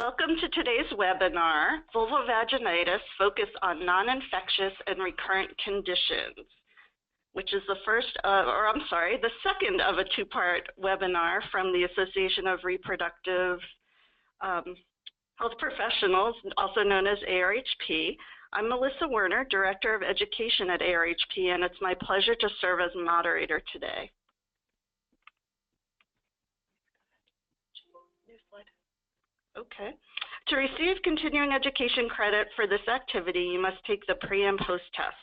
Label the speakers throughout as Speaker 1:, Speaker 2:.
Speaker 1: Welcome to today's webinar, Vulvovaginitis, Focus on Non-Infectious and Recurrent Conditions, which is the second of a two-part webinar from the Association of Reproductive Health Professionals, also known as ARHP. I'm Melissa Werner, Director of Education at ARHP, and it's my pleasure to serve as moderator today. Okay. To receive continuing education credit for this activity, you must take the pre and post test.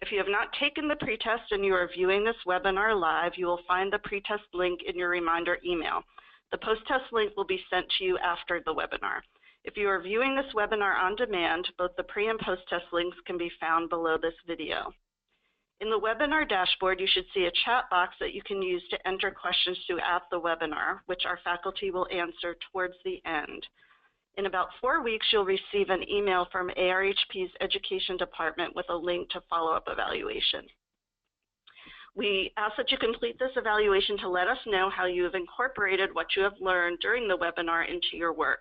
Speaker 1: If you have not taken the pre-test and you are viewing this webinar live, you will find the pre-test link in your reminder email. The post-test link will be sent to you after the webinar. If you are viewing this webinar on demand, both the pre and post-test links can be found below this video. In the webinar dashboard, you should see a chat box that you can use to enter questions throughout the webinar, which our faculty will answer towards the end. In about 4 weeks, you'll receive an email from ARHP's Education Department with a link to follow-up evaluation. We ask that you complete this evaluation to let us know how you have incorporated what you have learned during the webinar into your work.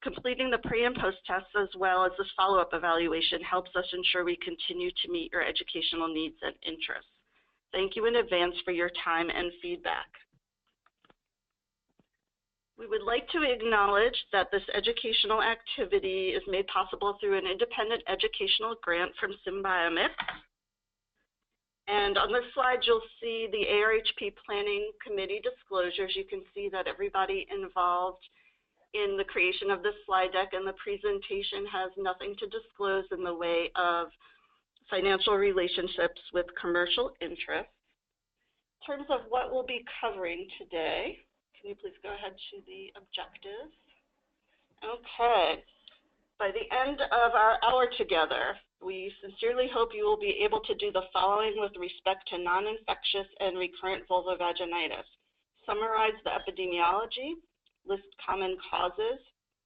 Speaker 1: Completing the pre and post tests as well as this follow-up evaluation helps us ensure we continue to meet your educational needs and interests. Thank you in advance for your time and feedback. We would like to acknowledge that this educational activity is made possible through an independent educational grant from Symbiomics. And on this slide, you'll see the ARHP Planning Committee disclosures. You can see that everybody involved in the creation of this slide deck and the presentation has nothing to disclose in the way of financial relationships with commercial interests. In terms of what we'll be covering today, can you please go ahead to the objectives? Okay. By the end of our hour together, we sincerely hope you will be able to do the following with respect to non-infectious and recurrent vulvovaginitis. Summarize the epidemiology, list common causes,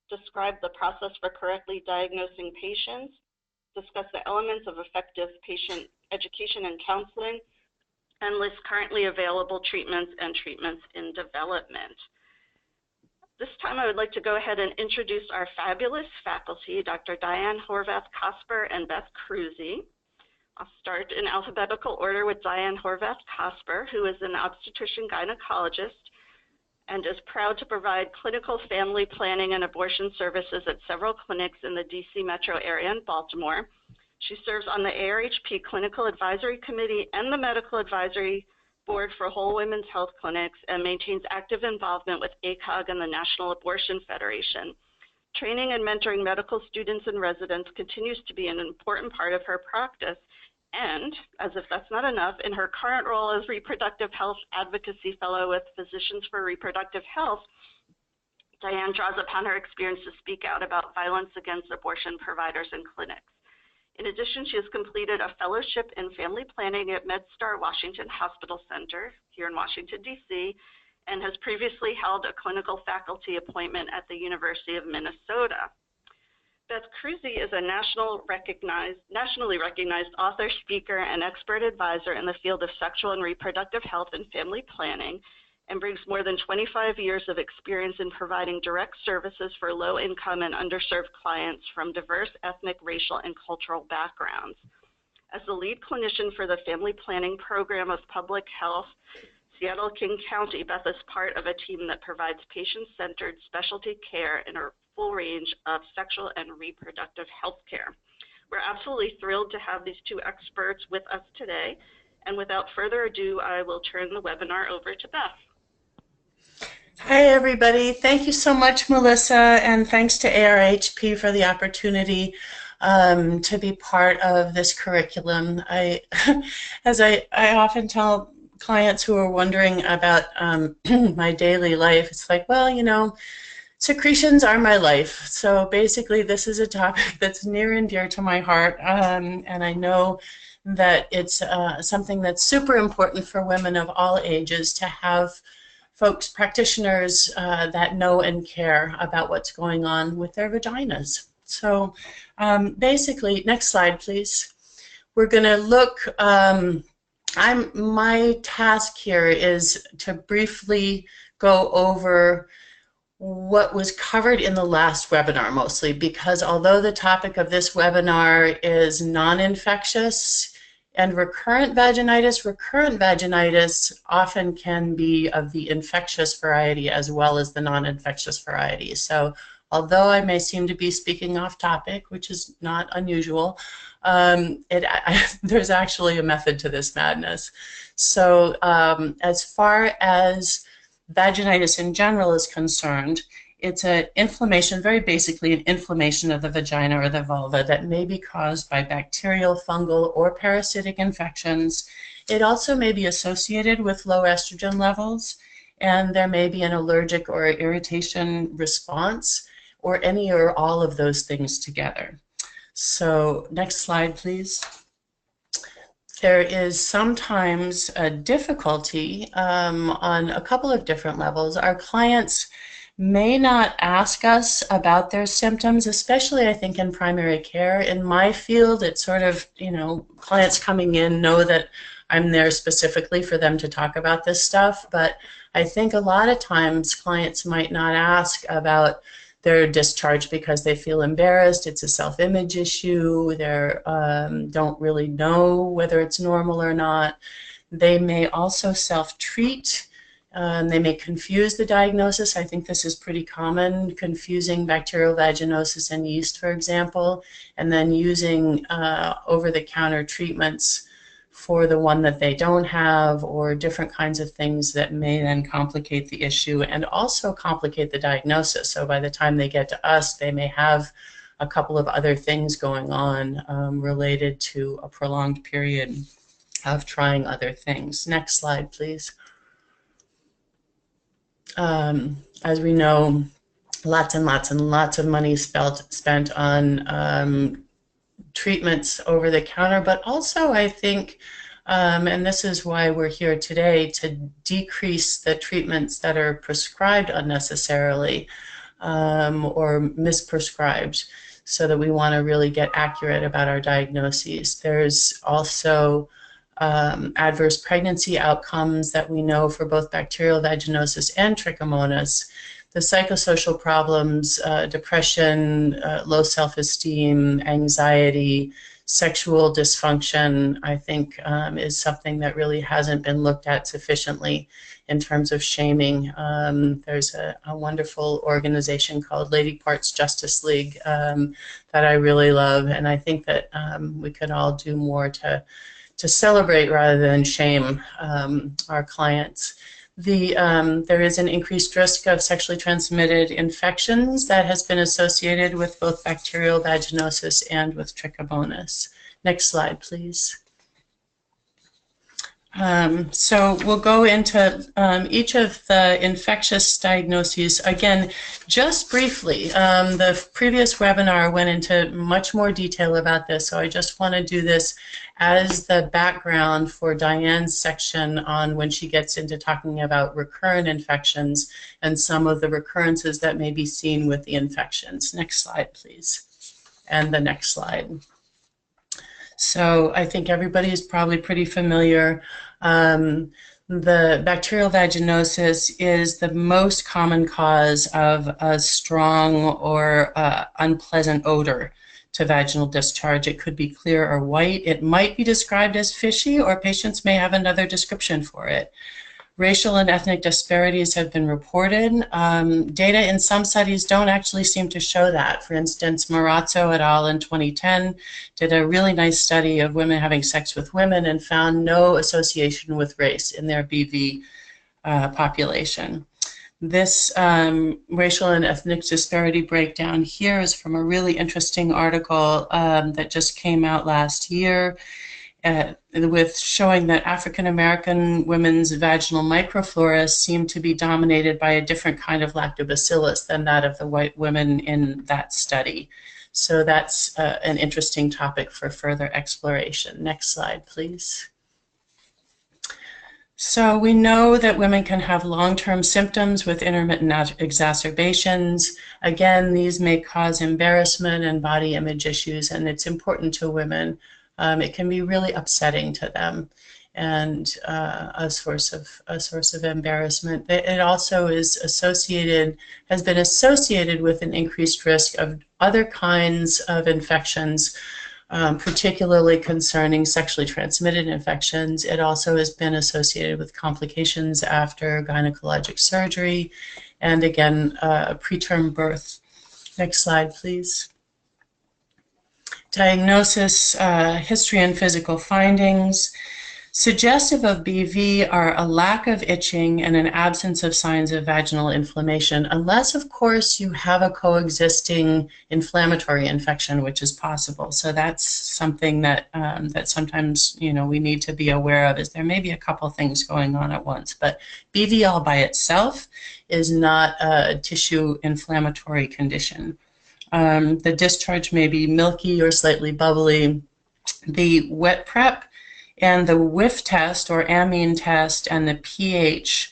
Speaker 1: describe the process for correctly diagnosing patients, discuss the elements of effective patient education and counseling, and list currently available treatments and treatments in development. This time I would like to go ahead and introduce our fabulous faculty, Dr. Diane Horvath-Kasper and Beth Cruzy. I'll start in alphabetical order with Diane Horvath-Kasper, who is an obstetrician gynecologist and is proud to provide clinical family planning and abortion services at several clinics in the DC metro area and Baltimore. She serves on the ARHP Clinical Advisory Committee and the Medical Advisory Board for Whole Women's Health Clinics and maintains active involvement with ACOG and the National Abortion Federation. Training and mentoring medical students and residents continues to be an important part of her practice. And, as if that's not enough, in her current role as Reproductive Health Advocacy Fellow with Physicians for Reproductive Health, Diane draws upon her experience to speak out about violence against abortion providers and clinics. In addition, she has completed a fellowship in family planning at MedStar Washington Hospital Center here in Washington, D.C., and has previously held a clinical faculty appointment at the University of Minnesota. Beth Cruzy is a nationally recognized author, speaker, and expert advisor in the field of sexual and reproductive health and family planning, and brings more than 25 years of experience in providing direct services for low-income and underserved clients from diverse ethnic, racial, and cultural backgrounds. As the lead clinician for the Family Planning Program of Public Health, Seattle-King County, Beth is part of a team that provides patient-centered specialty care in a full range of sexual and reproductive health care. We're absolutely thrilled to have these two experts with us today. And without further ado, I will turn the webinar over to Beth.
Speaker 2: Hi, everybody. Thank you so much, Melissa, and thanks to ARHP for the opportunity to be part of this curriculum. As I often tell clients who are wondering about my daily life, it's like, well, you know, secretions are my life. So basically, this is a topic that's near and dear to my heart, and I know that it's something that's super important for women of all ages to have folks, practitioners that know and care about what's going on with their vaginas. So basically, next slide, please. We're going to look, my task here is to briefly go over what was covered in the last webinar mostly, because although the topic of this webinar is non-infectious and recurrent vaginitis often can be of the infectious variety as well as the non-infectious variety. So although I may seem to be speaking off topic, which is not unusual, there's actually a method to this madness. So as far as vaginitis in general is concerned, it's an inflammation, very basically an inflammation of the vagina or the vulva that may be caused by bacterial, fungal, or parasitic infections. It also may be associated with low estrogen levels, and there may be an allergic or irritation response, or any or all of those things together. So next slide, please. There is sometimes a difficulty on a couple of different levels. Our clients may not ask us about their symptoms, especially I think in primary care. In my field, it's sort of, clients coming in know that I'm there specifically for them to talk about this stuff, but I think a lot of times clients might not ask about their discharge because they feel embarrassed. It's a self-image issue. They don't really know whether it's normal or not. They may also self-treat. They may confuse the diagnosis. I think this is pretty common, confusing bacterial vaginosis and yeast, for example, and then using over-the-counter treatments for the one that they don't have, or different kinds of things that may then complicate the issue and also complicate the diagnosis. So by the time they get to us, they may have a couple of other things going on related to a prolonged period of trying other things. Next slide, please. As we know, lots and lots and lots of money spent on treatments over the counter, but also I think, and this is why we're here today, to decrease the treatments that are prescribed unnecessarily or misprescribed, so that we want to really get accurate about our diagnoses. There's also adverse pregnancy outcomes that we know for both bacterial vaginosis and Trichomonas. The psychosocial problems, depression, low self-esteem, anxiety, sexual dysfunction, I think is something that really hasn't been looked at sufficiently in terms of shaming. There's a wonderful organization called Lady Parts Justice League that I really love, and I think that we could all do more to celebrate rather than shame our clients. There is an increased risk of sexually transmitted infections that has been associated with both bacterial vaginosis and with Trichomonas. Next slide, please. So we'll go into each of the infectious diagnoses. Again, just briefly, the previous webinar went into much more detail about this, so I just want to do this as the background for Diane's section on when she gets into talking about recurrent infections and some of the recurrences that may be seen with the infections. Next slide, please. And the next slide. So I think everybody is probably pretty familiar. The bacterial vaginosis is the most common cause of a strong or unpleasant odor to vaginal discharge. It could be clear or white. It might be described as fishy, or patients may have another description for it. Racial and ethnic disparities have been reported. Data in some studies don't actually seem to show that. For instance, Marazzo et al. In 2010 did a really nice study of women having sex with women and found no association with race in their BV population. This racial and ethnic disparity breakdown here is from a really interesting article that just came out last year with showing that African American women's vaginal microflora seem to be dominated by a different kind of lactobacillus than that of the white women in that study. So that's an interesting topic for further exploration. Next slide, please. So we know that women can have long-term symptoms with intermittent exacerbations. Again, these may cause embarrassment and body image issues, and it's important to women. It can be really upsetting to them. and a source of embarrassment. It also is associated, has been associated with an increased risk of other kinds of infections, particularly concerning sexually transmitted infections. It also has been associated with complications after gynecologic surgery, and again, preterm birth. Next slide, please. Diagnosis, history and physical findings. Suggestive of BV are a lack of itching and an absence of signs of vaginal inflammation, unless, of course, you have a coexisting inflammatory infection, which is possible. So that's something that that sometimes we need to be aware of, is there may be a couple things going on at once. But BV all by itself is not a tissue inflammatory condition. The discharge may be milky or slightly bubbly. The wet prep and the whiff test or amine test and the pH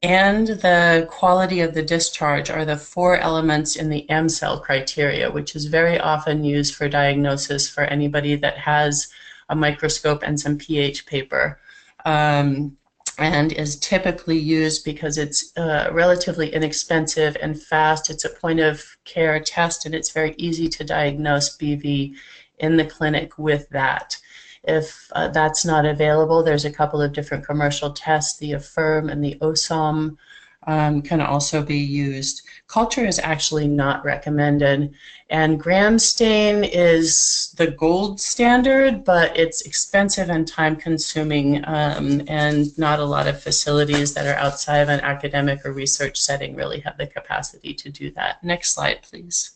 Speaker 2: and the quality of the discharge are the 4 elements in the M-cell criteria, which is very often used for diagnosis for anybody that has a microscope and some pH paper, and is typically used because it's relatively inexpensive and fast. It's a point of care test, and it's very easy to diagnose BV in the clinic with that. If that's not available, there's a couple of different commercial tests. The Affirm and the OSOM can also be used. Culture is actually not recommended, and gram stain is the gold standard, but it's expensive and time-consuming, and not a lot of facilities that are outside of an academic or research setting really have the capacity to do that. Next slide, please.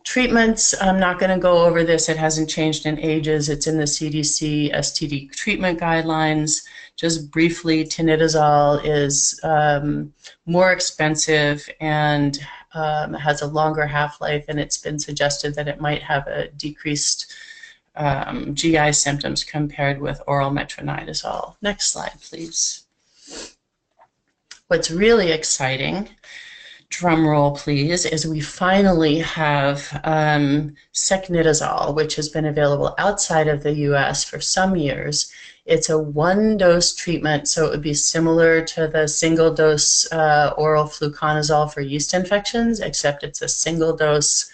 Speaker 2: Treatments, I'm not going to go over this. It hasn't changed in ages. It's in the CDC STD treatment guidelines. Just briefly, tinidazole is more expensive and has a longer half-life, and it's been suggested that it might have a decreased GI symptoms compared with oral metronidazole. Next slide, please. What's really exciting, drum roll please, is we finally have secnidazole, which has been available outside of the US for some years. It's a 1-dose treatment, so it would be similar to the single-dose oral fluconazole for yeast infections, except it's a single-dose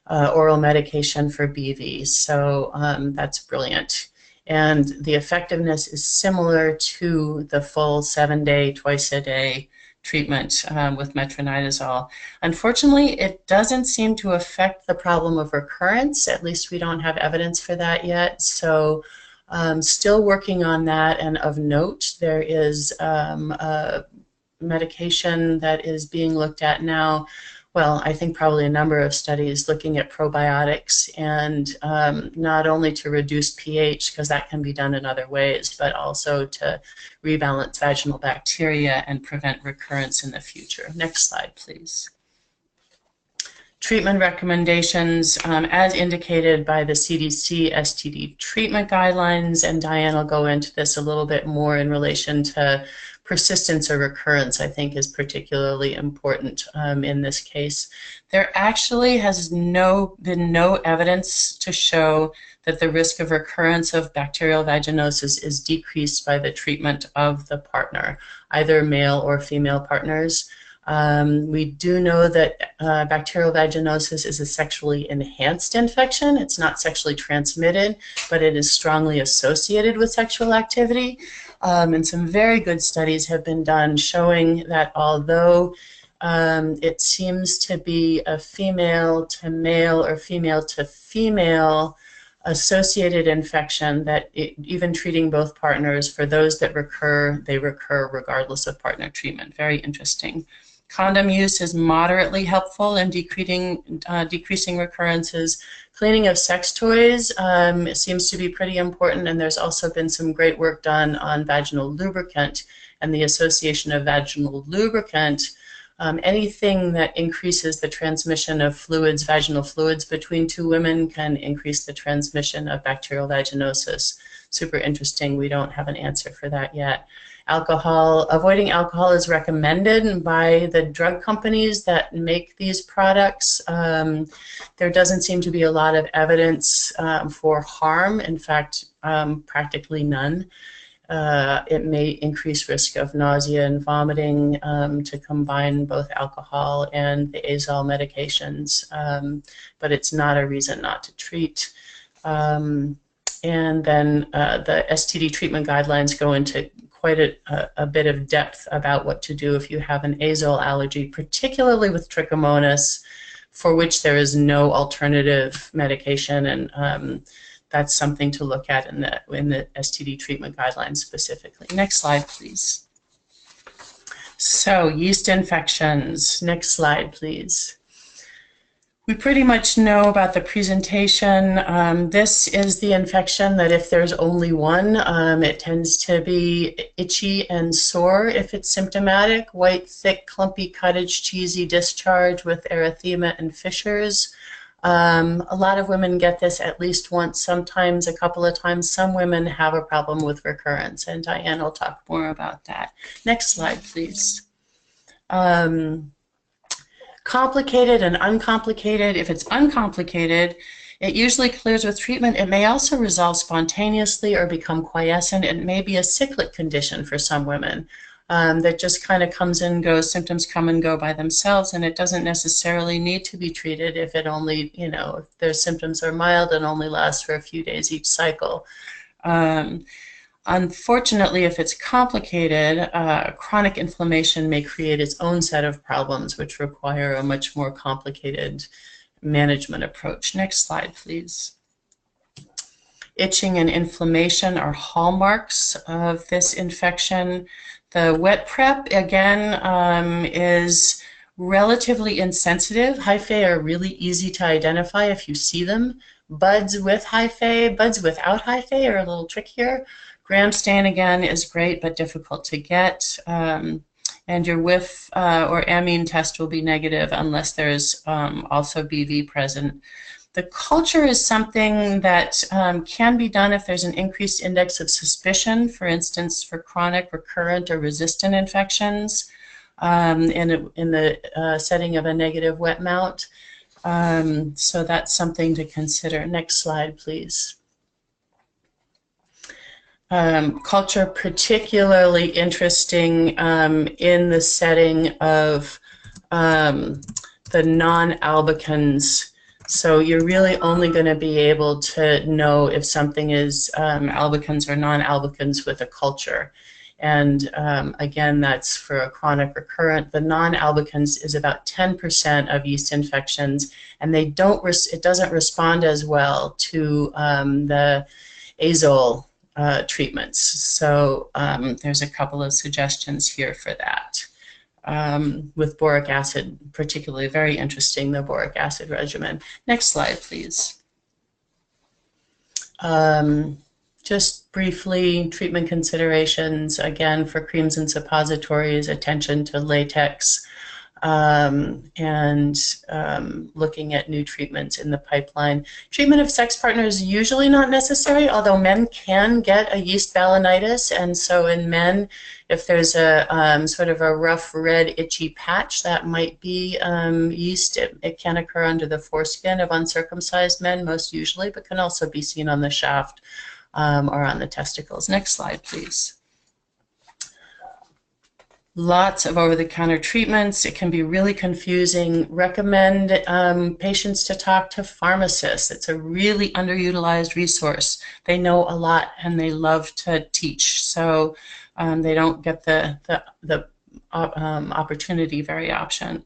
Speaker 2: oral medication for BV. So that's brilliant. And the effectiveness is similar to the full 7-day, twice-a-day treatment with metronidazole. Unfortunately, it doesn't seem to affect the problem of recurrence. At least we don't have evidence for that yet. So still working on that. And of note, there is a medication that is being looked at now. Well, I think probably a number of studies looking at probiotics, and not only to reduce pH, because that can be done in other ways, but also to rebalance vaginal bacteria and prevent recurrence in the future. Next slide, please. Treatment recommendations, as indicated by the CDC STD treatment guidelines, and Diane will go into this a little bit more in relation to persistence or recurrence, I think, is particularly important in this case. There actually has been no evidence to show that the risk of recurrence of bacterial vaginosis is decreased by the treatment of the partner, either male or female partners. We do know that bacterial vaginosis is a sexually enhanced infection. It's not sexually transmitted, but it is strongly associated with sexual activity. And some very good studies have been done showing that although it seems to be a female to male or female to female associated infection, that even treating both partners, for those that recur, they recur regardless of partner treatment. Very interesting. Condom use is moderately helpful in decreasing recurrences. Cleaning of sex toys seems to be pretty important, and there's also been some great work done on vaginal lubricant and the association of vaginal lubricant. Anything that increases the transmission of fluids, vaginal fluids between two women, can increase the transmission of bacterial vaginosis. Super interesting. We don't have an answer for that yet. Alcohol, avoiding alcohol is recommended by the drug companies that make these products. There doesn't seem to be a lot of evidence for harm. In fact, practically none. It may increase risk of nausea and vomiting to combine both alcohol and the azole medications, but it's not a reason not to treat. And then the STD treatment guidelines go into quite a bit of depth about what to do if you have an azole allergy, particularly with Trichomonas, for which there is no alternative medication, and that's something to look at in the STD treatment guidelines specifically. Next slide, please. So, yeast infections. Next slide, please. We pretty much know about the presentation. This is the infection that if there's only one, it tends to be itchy and sore if it's symptomatic, white, thick, clumpy, cottage cheesy discharge with erythema and fissures. A lot of women get this at least once, sometimes a couple of times. Some women have a problem with recurrence, and Diane will talk more about that. Next slide, please. Complicated and uncomplicated. If it's uncomplicated, it usually clears with treatment. It may also resolve spontaneously or become quiescent. It may be a cyclic condition for some women that just kind of comes and goes. Symptoms come and go by themselves, and it doesn't necessarily need to be treated if it only, if their symptoms are mild and only last for a few days each cycle. Unfortunately, if it's complicated, chronic inflammation may create its own set of problems which require a much more complicated management approach. Next slide, please. Itching and inflammation are hallmarks of this infection. The wet prep, again, is relatively insensitive. Hyphae are really easy to identify if you see them. Buds with hyphae, buds without hyphae are a little trickier. Gram stain, again, is great but difficult to get. And your whiff or amine test will be negative unless there's also BV present. The culture is something that can be done if there's an increased index of suspicion, for instance, for chronic, recurrent, or resistant infections in the setting of a negative wet mount. So that's something to consider. Next slide, please. Culture particularly interesting in the setting of the non-albicans. So you're really only going to be able to know if something is albicans or non-albicans with a culture. And again, that's for a chronic recurrent. The non-albicans is about 10% of yeast infections, and it doesn't respond as well to the azole treatments. So there's a couple of suggestions here for that. With boric acid, particularly very interesting, the boric acid regimen. Next slide, please. Just briefly, treatment considerations, again, for creams and suppositories, attention to latex, and looking at new treatments in the pipeline. Treatment of sex partners is usually not necessary, although men can get a yeast balanitis, and so in men, if there's a sort of a rough red itchy patch, that might be yeast. It can occur under the foreskin of uncircumcised men most usually, but can also be seen on the shaft or on the testicles. Next slide, please. Lots of over-the-counter treatments. It can be really confusing. Recommend patients to talk to pharmacists. It's a really underutilized resource. They know a lot and they love to teach, so they don't get the opportunity very often.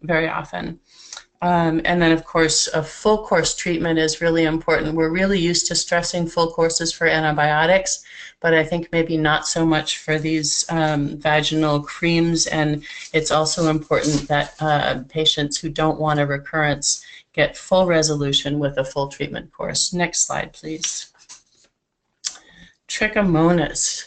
Speaker 2: And then, of course, a full course treatment is really important. We're really used to stressing full courses for antibiotics, but I think maybe not so much for these vaginal creams, and it's also important that patients who don't want a recurrence get full resolution with a full treatment course. Next slide, please. Trichomonas.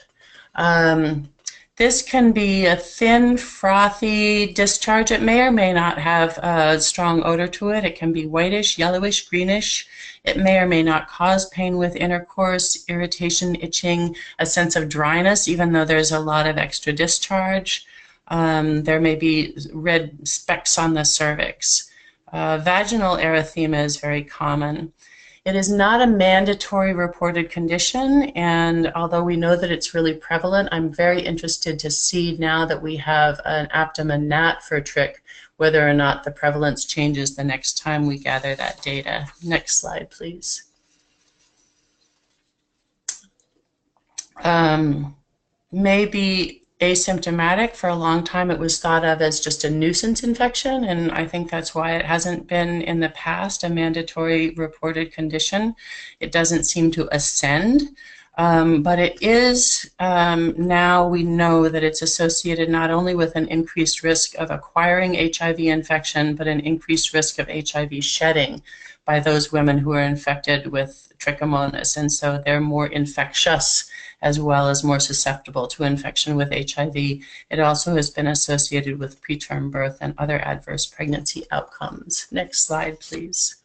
Speaker 2: This can be a thin, frothy discharge. It may or may not have a strong odor to it. It can be whitish, yellowish, greenish. It may or may not cause pain with intercourse, irritation, itching, a sense of dryness, even though there's a lot of extra discharge. There may be red specks on the cervix. Vaginal erythema is very common. It is not a mandatory reported condition, and although we know that it's really prevalent, I'm very interested to see now that we have an Aptima NAT for trick, whether or not the prevalence changes the next time we gather that data. Next slide, please. May be asymptomatic. For a long time it was thought of as just a nuisance infection, and I think that's why it hasn't been in the past a mandatory reported condition. It doesn't seem to ascend, but it is, now we know that it's associated not only with an increased risk of acquiring HIV infection, but an increased risk of HIV shedding by those women who are infected with Trichomonas, and so they're more infectious as well as more susceptible to infection with HIV. It also has been associated with preterm birth and other adverse pregnancy outcomes. Next slide, please.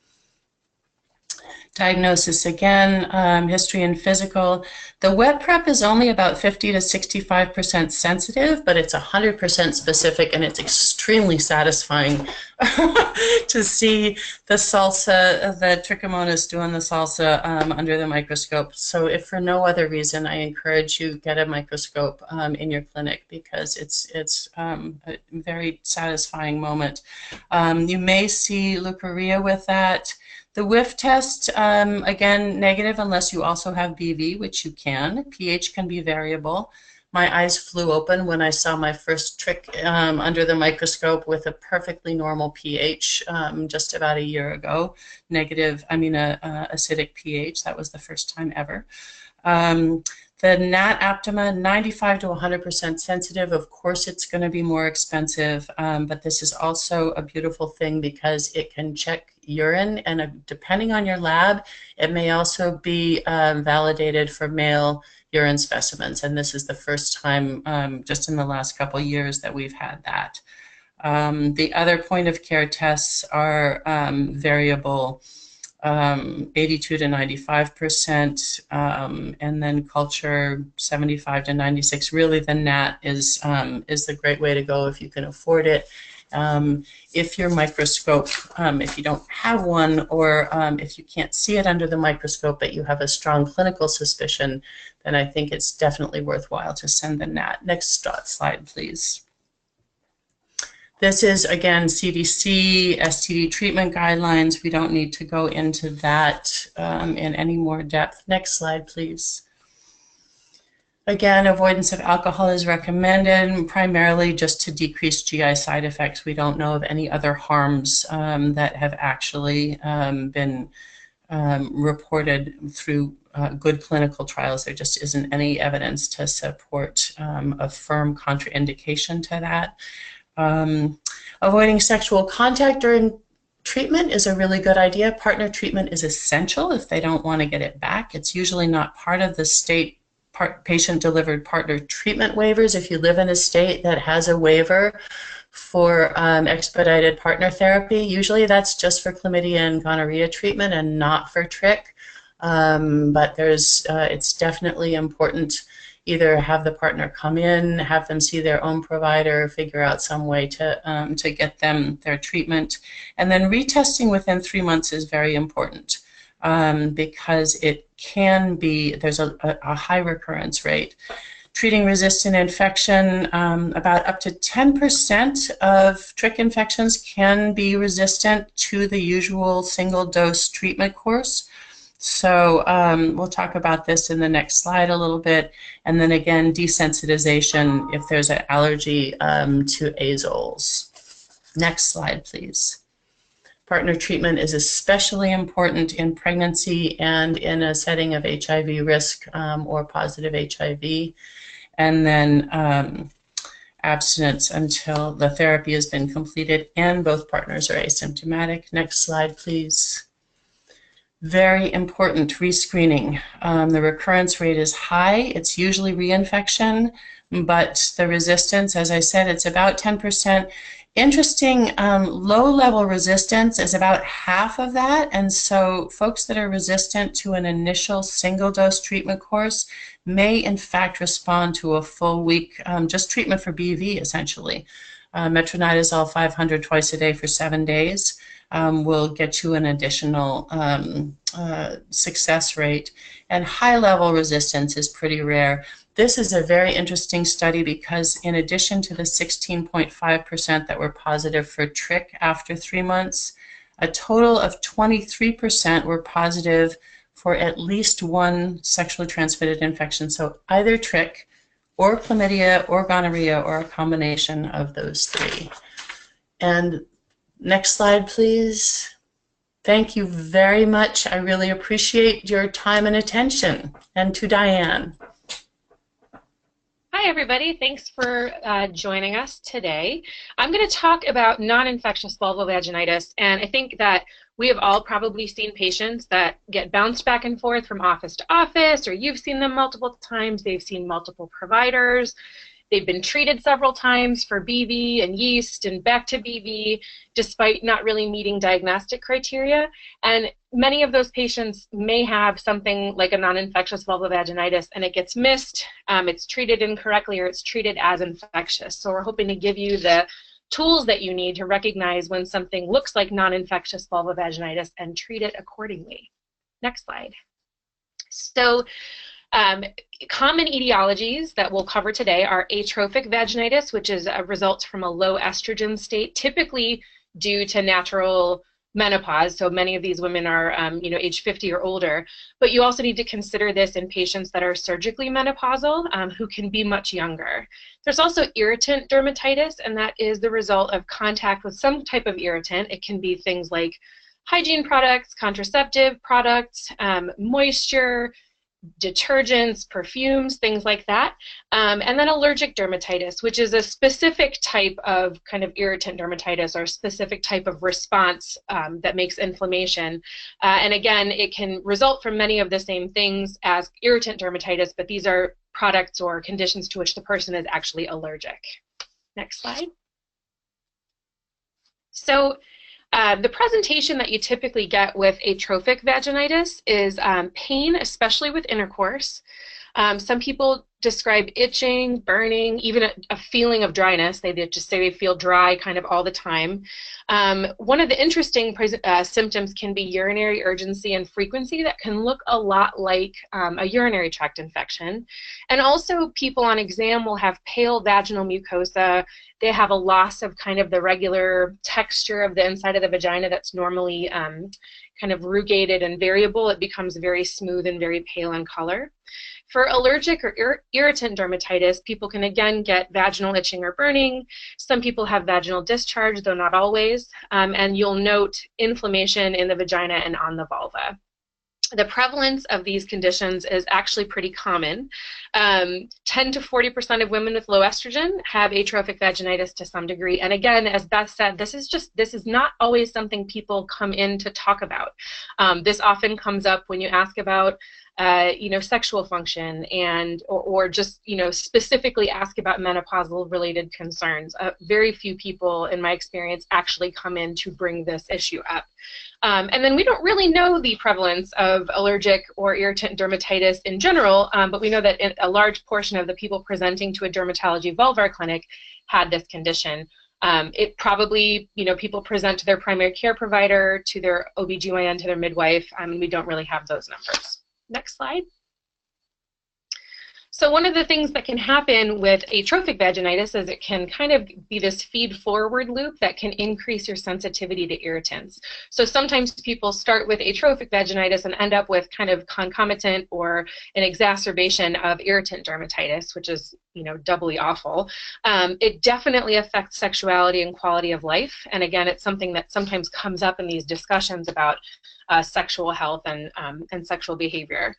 Speaker 2: Diagnosis again, history and physical. The wet prep is only about 50 to 65% sensitive, but it's 100% specific, and it's extremely satisfying to see the salsa, the Trichomonas doing the salsa under the microscope. So if for no other reason, I encourage you get a microscope in your clinic, because it's a very satisfying moment. You may see leukorrhea with that. The whiff test, again, negative unless you also have BV, which you can. pH can be variable. My eyes flew open when I saw my first trick under the microscope with a perfectly normal pH just about a year ago. Acidic pH. That was the first time ever. The NAT Aptima, 95 to 100% sensitive. Of course, it's going to be more expensive, but this is also a beautiful thing because it can check urine, and depending on your lab, it may also be validated for male urine specimens, and this is the first time just in the last couple years that we've had that. The other point of care tests are variable, 82 to 95%, and then culture 75 to 96. Really, the NAT is the great way to go if you can afford it. If your microscope, if you don't have one, or if you can't see it under the microscope but you have a strong clinical suspicion, then I think it's definitely worthwhile to send the NAT. Next slide, please. This is, again, CDC, STD treatment guidelines. We don't need to go into that in any more depth. Next slide, please. Again, avoidance of alcohol is recommended, primarily just to decrease GI side effects. We don't know of any other harms that have actually been reported through good clinical trials. There just isn't any evidence to support a firm contraindication to that. Avoiding sexual contact during treatment is a really good idea. Partner treatment is essential if they don't want to get it back. It's usually not part of the state patient-delivered partner treatment waivers. If you live in a state that has a waiver for expedited partner therapy, usually that's just for chlamydia and gonorrhea treatment and not for trick. But it's definitely important. Either have the partner come in, have them see their own provider, figure out some way to get them their treatment. And then retesting within 3 months is very important because it can be, there's a high recurrence rate. Treating resistant infection, about up to 10% of trick infections can be resistant to the usual single-dose treatment course. So we'll talk about this in the next slide a little bit. And then again, desensitization if there's an allergy to azoles. Next slide, please. Partner treatment is especially important in pregnancy and in a setting of HIV risk or positive HIV. And then abstinence until the therapy has been completed and both partners are asymptomatic. Next slide, please. Very important, rescreening. The recurrence rate is high. It's usually reinfection, but the resistance, as I said, it's about 10%. Interesting, low-level resistance is about half of that, and so folks that are resistant to an initial single-dose treatment course may in fact respond to a full week, just treatment for BV essentially. Metronidazole 500 twice a day for 7 days. will get you an additional success rate. And high-level resistance is pretty rare. This is a very interesting study because in addition to the 16.5% that were positive for trick after 3 months, a total of 23% were positive for at least one sexually transmitted infection. So either trick or chlamydia or gonorrhea or a combination of those three. And next slide, please. Thank you very much. I really appreciate your time and attention. And to Diane.
Speaker 3: Hi, everybody. Thanks for joining us today. I'm going to talk about non-infectious vulvovaginitis, and I think that we have all probably seen patients that get bounced back and forth from office to office, or you've seen them multiple times. They've seen multiple providers. They've been treated several times for BV and yeast and back to BV, despite not really meeting diagnostic criteria. And many of those patients may have something like a non-infectious vulvovaginitis, and it gets missed, it's treated incorrectly, or it's treated as infectious. So we're hoping to give you the tools that you need to recognize when something looks like non-infectious vulvovaginitis and treat it accordingly. Next slide. So common etiologies that we'll cover today are atrophic vaginitis, which is a result from a low estrogen state, typically due to natural menopause. So many of these women are, age 50 or older. But you also need to consider this in patients that are surgically menopausal, who can be much younger. There's also irritant dermatitis, and that is the result of contact with some type of irritant. It can be things like hygiene products, contraceptive products, moisture, detergents, perfumes, things like that. And then allergic dermatitis, which is a specific type of kind of irritant dermatitis or a specific type of response that makes inflammation. And again, it can result from many of the same things as irritant dermatitis, but these are products or conditions to which the person is actually allergic. Next slide. So the presentation that you typically get with atrophic vaginitis is pain, especially with intercourse. Some people describe itching, burning, even a feeling of dryness. They just say they feel dry kind of all the time. One of the interesting symptoms can be urinary urgency and frequency that can look a lot like a urinary tract infection. And also people on exam will have pale vaginal mucosa. They have a loss of kind of the regular texture of the inside of the vagina that's normally kind of rugated and variable. It becomes very smooth and very pale in color. For allergic or irritant dermatitis, people can again get vaginal itching or burning. Some people have vaginal discharge, though not always. And you'll note inflammation in the vagina and on the vulva. The prevalence of these conditions is actually pretty common. 10 to 40% of women with low estrogen have atrophic vaginitis to some degree. And again, as Beth said, this is not always something people come in to talk about. This often comes up when you ask about sexual function or just, specifically ask about menopausal related concerns. Very few people, in my experience, actually come in to bring this issue up. And then we don't really know the prevalence of allergic or irritant dermatitis in general, but we know that a large portion of the people presenting to a dermatology vulvar clinic had this condition. It probably, people present to their primary care provider, to their OBGYN, to their midwife, and we don't really have those numbers. Next slide. So one of the things that can happen with atrophic vaginitis is it can kind of be this feed-forward loop that can increase your sensitivity to irritants. So sometimes people start with atrophic vaginitis and end up with kind of concomitant or an exacerbation of irritant dermatitis, which is, doubly awful. It definitely affects sexuality and quality of life. And again, it's something that sometimes comes up in these discussions about sexual health and sexual behavior.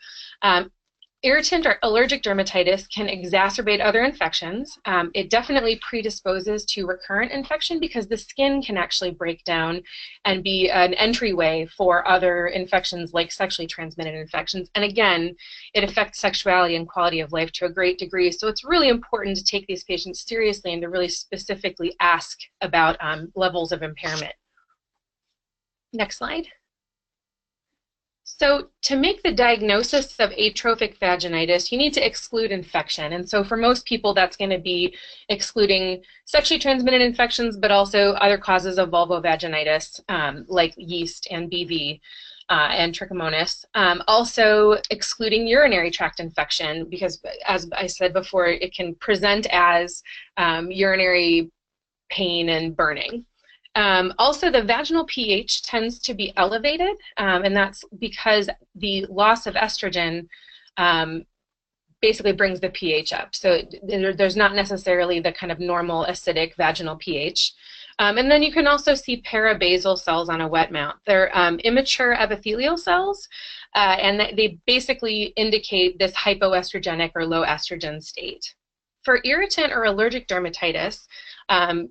Speaker 3: Irritant or allergic dermatitis can exacerbate other infections. It definitely predisposes to recurrent infection because the skin can actually break down and be an entryway for other infections like sexually transmitted infections. And again, it affects sexuality and quality of life to a great degree. So it's really important to take these patients seriously and to really specifically ask about levels of impairment. Next slide. So to make the diagnosis of atrophic vaginitis, you need to exclude infection. And so for most people, that's going to be excluding sexually transmitted infections, but also other causes of vulvovaginitis, like yeast and BV. And Trichomonas. Also excluding urinary tract infection because, as I said before, it can present as urinary pain and burning. Also, the vaginal pH tends to be elevated, and that's because the loss of estrogen basically brings the pH up. So there's not necessarily the kind of normal acidic vaginal pH. And then you can also see parabasal cells on a wet mount. They're immature epithelial cells, and they basically indicate this hypoestrogenic or low estrogen state. For irritant or allergic dermatitis,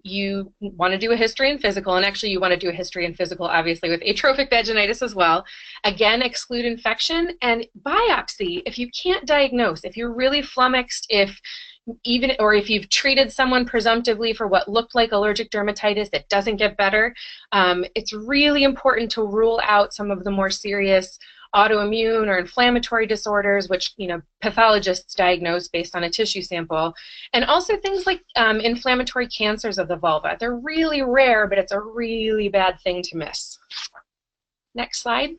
Speaker 3: you want to do a history and physical, and actually you want to do a history and physical, obviously, with atrophic vaginitis as well. Again, exclude infection and biopsy. If you can't diagnose, if you're really flummoxed, if you've treated someone presumptively for what looked like allergic dermatitis that doesn't get better, it's really important to rule out some of the more serious autoimmune or inflammatory disorders, which pathologists diagnose based on a tissue sample, and also things like inflammatory cancers of the vulva. They're really rare, but it's a really bad thing to miss. Next slide.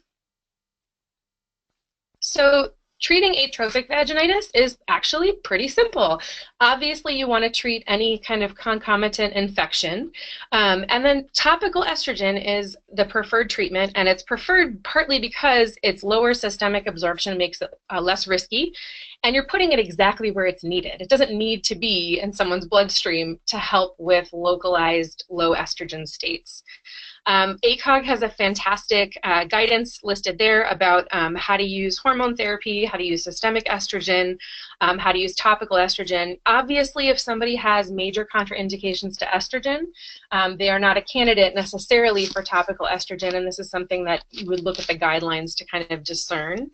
Speaker 3: So treating atrophic vaginitis is actually pretty simple. Obviously, you want to treat any kind of concomitant infection. And then topical estrogen is the preferred treatment, and it's preferred partly because its lower systemic absorption makes it less risky, and you're putting it exactly where it's needed. It doesn't need to be in someone's bloodstream to help with localized low estrogen states. ACOG has a fantastic guidance listed there about how to use hormone therapy, how to use systemic estrogen, how to use topical estrogen. Obviously, if somebody has major contraindications to estrogen, they are not a candidate necessarily for topical estrogen, and this is something that you would look at the guidelines to kind of discern.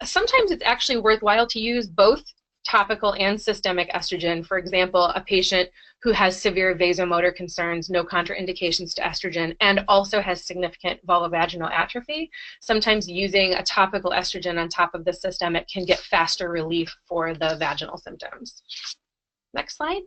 Speaker 3: Sometimes it's actually worthwhile to use both topical and systemic estrogen. For example, a patient who has severe vasomotor concerns, no contraindications to estrogen, and also has significant vulvovaginal atrophy, sometimes using a topical estrogen on top of the systemic can get faster relief for the vaginal symptoms. Next slide.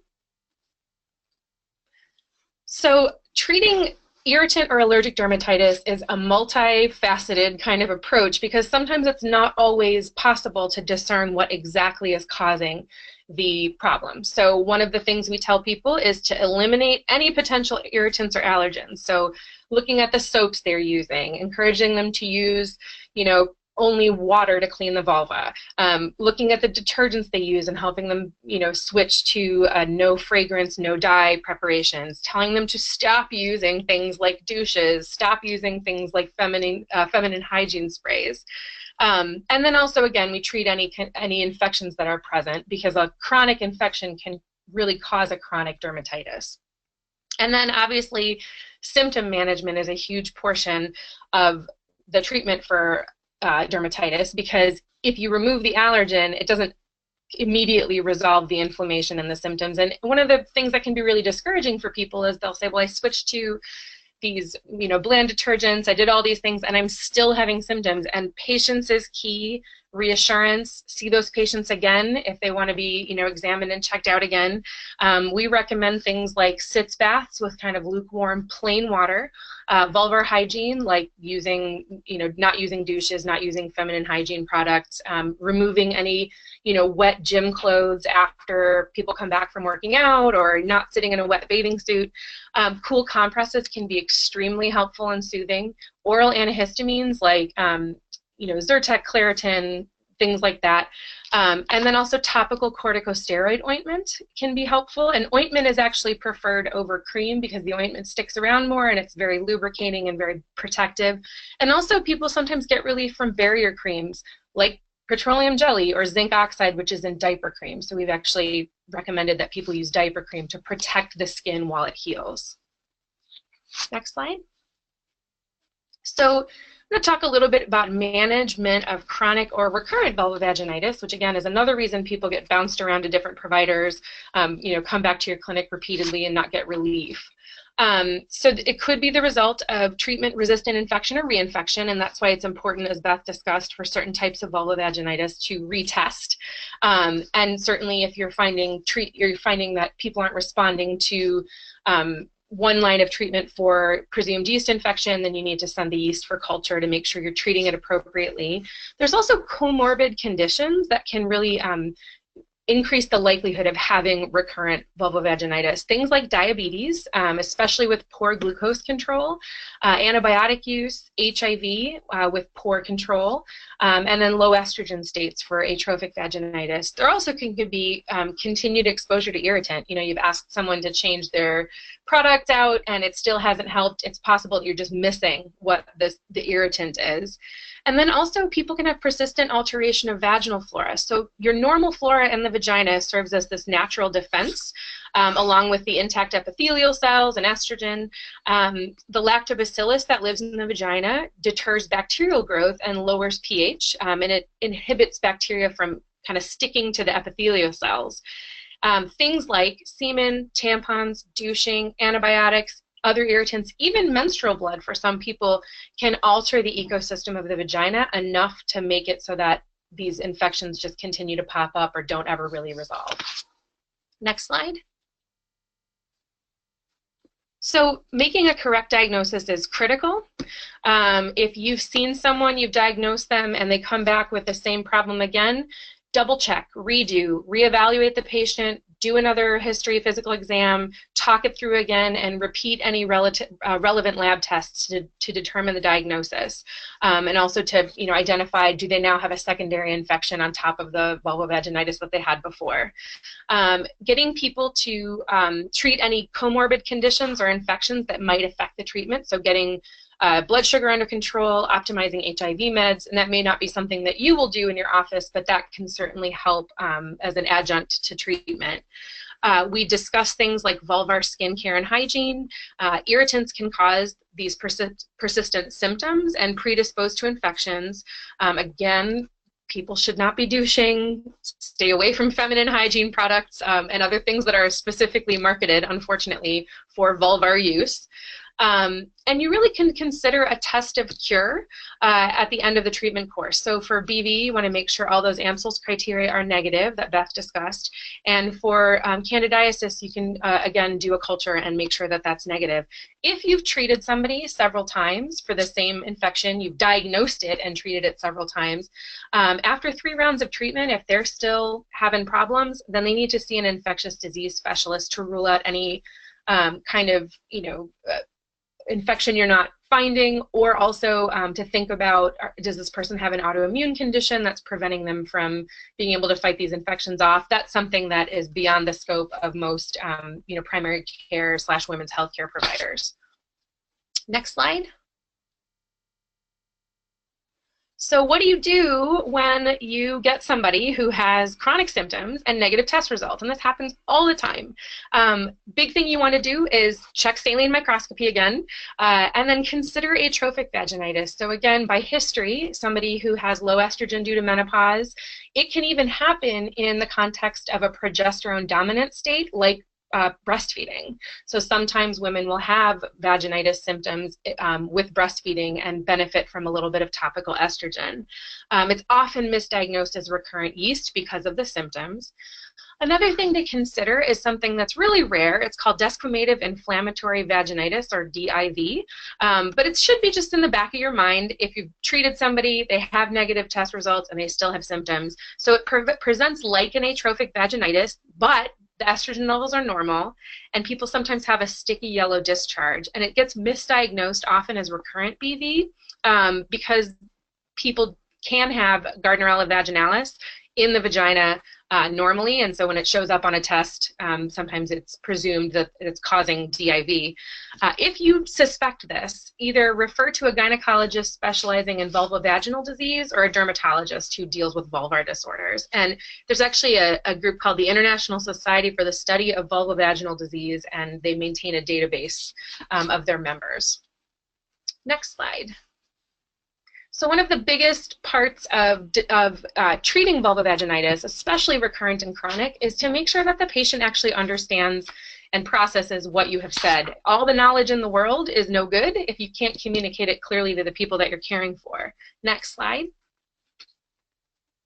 Speaker 3: So treating irritant or allergic dermatitis is a multifaceted kind of approach because sometimes it's not always possible to discern what exactly is causing the problem. So one of the things we tell people is to eliminate any potential irritants or allergens. So looking at the soaps they're using, encouraging them to use, only water to clean the vulva, looking at the detergents they use and helping them, switch to no fragrance, no dye preparations, telling them to stop using things like douches, stop using things like feminine hygiene sprays. And then also, again, we treat any infections that are present because a chronic infection can really cause a chronic dermatitis. And then obviously, symptom management is a huge portion of the treatment for dermatitis because if you remove the allergen, it doesn't immediately resolve the inflammation and the symptoms. And one of the things that can be really discouraging for people is they'll say, well, I switched to these, bland detergents, I did all these things, and I'm still having symptoms. And patience is key. Reassurance, see those patients again if they want to be, examined and checked out again. We recommend things like sitz baths with kind of lukewarm plain water, vulvar hygiene, like using, not using douches, not using feminine hygiene products, removing any, wet gym clothes after people come back from working out, or not sitting in a wet bathing suit. Cool compresses can be extremely helpful and soothing. Oral antihistamines like Zyrtec, Claritin, things like that. And then also topical corticosteroid ointment can be helpful. And ointment is actually preferred over cream because the ointment sticks around more and it's very lubricating and very protective. And also people sometimes get relief from barrier creams like petroleum jelly or zinc oxide, which is in diaper cream. So we've actually recommended that people use diaper cream to protect the skin while it heals. Next slide. So I'm going to talk a little bit about management of chronic or recurrent vulvovaginitis, which again is another reason people get bounced around to different providers, come back to your clinic repeatedly and not get relief. So it could be the result of treatment-resistant infection or reinfection, and that's why it's important, as Beth discussed, for certain types of vulvovaginitis to retest. And certainly, if you're finding that people aren't responding to one line of treatment for presumed yeast infection, then you need to send the yeast for culture to make sure you're treating it appropriately. There's also comorbid conditions that can really increase the likelihood of having recurrent vulvovaginitis. Things like diabetes, especially with poor glucose control, antibiotic use, HIV with poor control, and then low estrogen states for atrophic vaginitis. There also can be continued exposure to irritant. You know, you've asked someone to change their product out and it still hasn't helped. It's possible that you're just missing what the irritant is. And then also people can have persistent alteration of vaginal flora. So your normal flora in the vagina serves as this natural defense, along with the intact epithelial cells and estrogen. The lactobacillus that lives in the vagina deters bacterial growth and lowers pH, and it inhibits bacteria from kind of sticking to the epithelial cells. Things like semen, tampons, douching, antibiotics, other irritants, even menstrual blood for some people can alter the ecosystem of the vagina enough to make it so that these infections just continue to pop up or don't ever really resolve. Next slide. So making a correct diagnosis is critical. If you've seen someone, you've diagnosed them, and they come back with the same problem again, double check, redo, reevaluate the patient, do another history physical exam, talk it through again, and repeat any relevant lab tests to determine the diagnosis. And also to identify, do they now have a secondary infection on top of the vulvovaginitis that they had before. Getting people to treat any comorbid conditions or infections that might affect the treatment, so getting blood sugar under control, optimizing HIV meds, and that may not be something that you will do in your office, but that can certainly help as an adjunct to treatment. We discuss things like vulvar skincare and hygiene. Irritants can cause these persistent symptoms and predispose to infections. Again, people should not be douching, stay away from feminine hygiene products and other things that are specifically marketed, unfortunately, for vulvar use. And you really can consider a test of cure at the end of the treatment course. So for BV, you want to make sure all those Amsel's criteria are negative that Beth discussed. And for candidiasis, you can, again, do a culture and make sure that that's negative. If you've treated somebody several times for the same infection, you've diagnosed it and treated it several times, after 3 rounds of treatment, if they're still having problems, then they need to see an infectious disease specialist to rule out any kind of, infection you're not finding, or also to think about, does this person have an autoimmune condition that's preventing them from being able to fight these infections off? That's something that is beyond the scope of most primary care / women's health care providers. Next slide. So what do you do when you get somebody who has chronic symptoms and negative test results? And this happens all the time. Big thing you want to do is check saline microscopy again, and then consider atrophic vaginitis. So again, by history, somebody who has low estrogen due to menopause, it can even happen in the context of a progesterone dominant state like breastfeeding. So sometimes women will have vaginitis symptoms with breastfeeding and benefit from a little bit of topical estrogen. It's often misdiagnosed as recurrent yeast because of the symptoms. Another thing to consider is something that's really rare. It's called desquamative inflammatory vaginitis, or DIV, but it should be just in the back of your mind if you've treated somebody, they have negative test results, and they still have symptoms. So it presents like an atrophic vaginitis, but the estrogen levels are normal, and people sometimes have a sticky yellow discharge, and it gets misdiagnosed often as recurrent BV because people can have Gardnerella vaginalis in the vagina normally, and so when it shows up on a test, sometimes it's presumed that it's causing DIV. If you suspect this, either refer to a gynecologist specializing in vulvovaginal disease or a dermatologist who deals with vulvar disorders. And there's actually a group called the International Society for the Study of Vulvovaginal Disease, and they maintain a database of their members. Next slide. So one of the biggest parts of treating vulvovaginitis, especially recurrent and chronic, is to make sure that the patient actually understands and processes what you have said. All the knowledge in the world is no good if you can't communicate it clearly to the people that you're caring for. Next slide.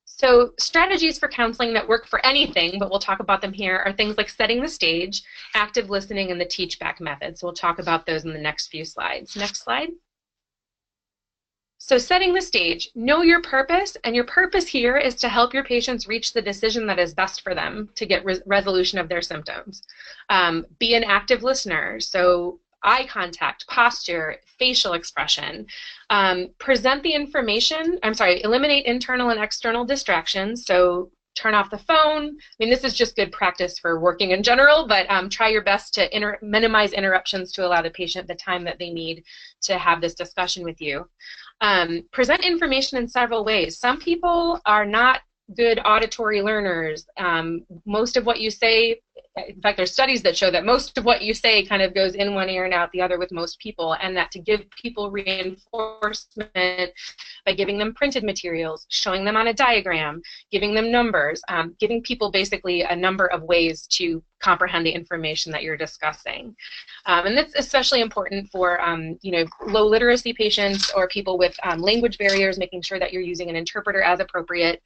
Speaker 3: So strategies for counseling that work for anything, but we'll talk about them here, are things like setting the stage, active listening, and the teach-back method. So we'll talk about those in the next few slides. Next slide. So setting the stage, know your purpose, and your purpose here is to help your patients reach the decision that is best for them to get resolution of their symptoms. Be an active listener, so eye contact, posture, facial expression. Present the information, eliminate internal and external distractions, so turn off the phone. I mean, this is just good practice for working in general, but try your best to minimize interruptions to allow the patient the time that they need to have this discussion with you. Present information in several ways. Some people are not good auditory learners. Most of what you say, in fact, there's studies that show that most of what you say kind of goes in one ear and out the other with most people, and that to give people reinforcement by giving them printed materials, showing them on a diagram, giving them numbers, giving people basically a number of ways to comprehend the information that you're discussing. And that's especially important for low literacy patients or people with language barriers, making sure that you're using an interpreter as appropriate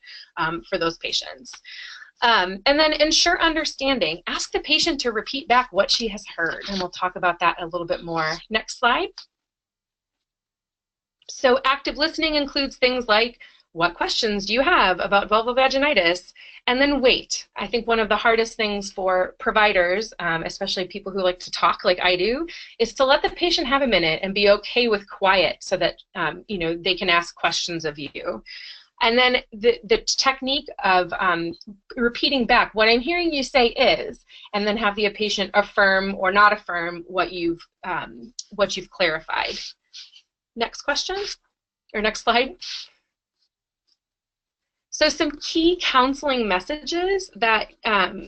Speaker 3: for those patients. And then ensure understanding. Ask the patient to repeat back what she has heard, and we'll talk about that a little bit more. Next slide. So active listening includes things like, what questions do you have about vulvovaginitis? And then wait. I think one of the hardest things for providers, especially people who like to talk like I do, is to let the patient have a minute and be okay with quiet so that they can ask questions of you. And then the technique of repeating back, what I'm hearing you say is, and then have the patient affirm or not affirm what you've clarified. Next question, or next slide. So some key counseling messages that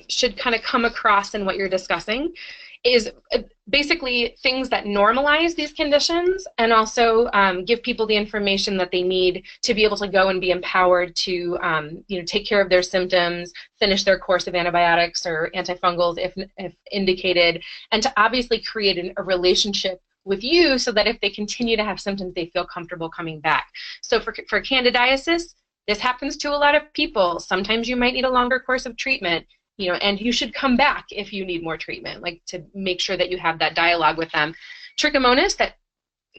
Speaker 3: should kind of come across in what you're discussing is basically things that normalize these conditions and also give people the information that they need to be able to go and be empowered to take care of their symptoms, finish their course of antibiotics or antifungals if indicated, and to obviously create a relationship with you so that if they continue to have symptoms, they feel comfortable coming back. So for candidiasis, this happens to a lot of people. Sometimes you might need a longer course of treatment, and you should come back if you need more treatment, like to make sure that you have that dialogue with them. Trichomonas, that